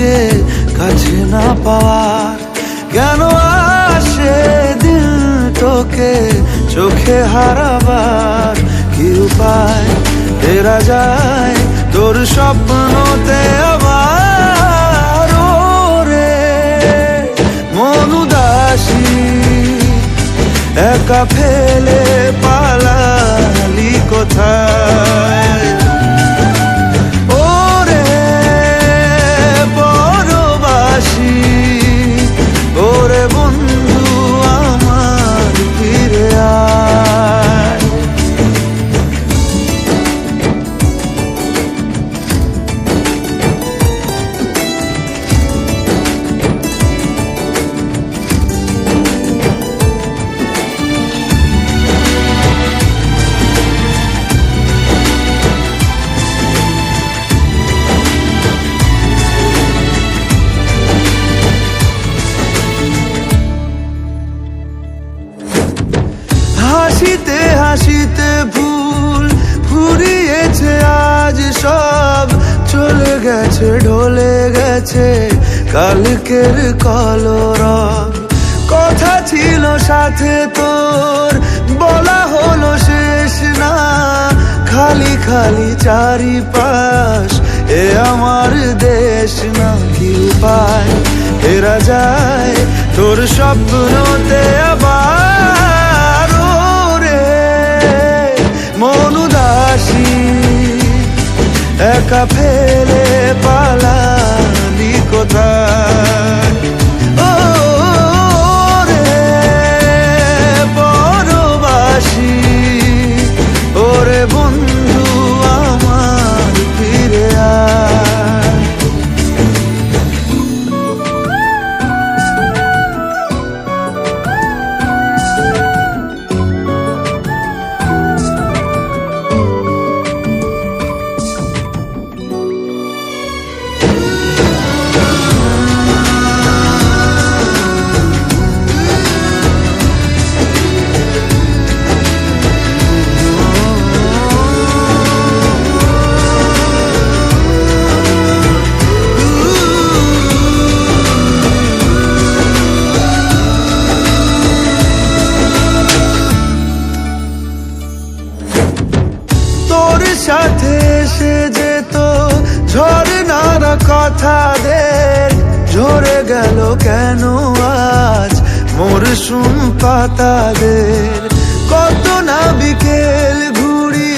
তোকে কাছে না পাওয়ার। কেন আসে দিন তোকে চোখে হারাবার? কি উপায় ফেরা যায় তোর স্বপ্নতে আবার? ওরে মন উদাসী একা ফেলে পালালি কোথায়? ওরে পরবাসী, ওরে বন্ধু আমার ফিরে আয়। হাসিতে হাসিতে ভুল ফুরিয়েছে আজ সব, চলে গেছে ঢলে গেছে কালকের কলরব। কথা ছিল সাথে তোর বলা হলো শেষ না, খালি খালি চারিপাশ এ আমার দেশ না। কি উপায় ফেরা যায় তোর স্বপ্নতে আবার? মন উদাসী একা ফেলে পালালি কোথায়? ও রে পরবাসী, ওরে বন্ধু আমার ফিরে আয়। সাথে এসে যেত ঝরনার কথাদের, ঝরে গেল কেন আজ মরশুম পাতাদের? কত না বিকেল ঘুড়ি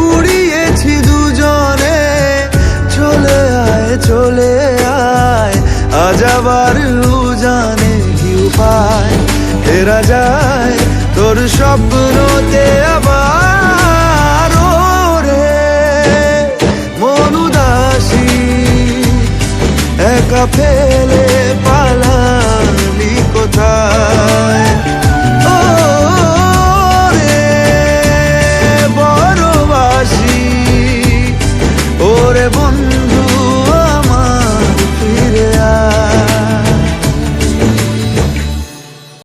উড়িয়েছি দুজনে, চলে আয় আজ আবার উজানে। কি উপায় ফেরা যায় তোর স্বপ্নতে আবার? মন উদাসী একা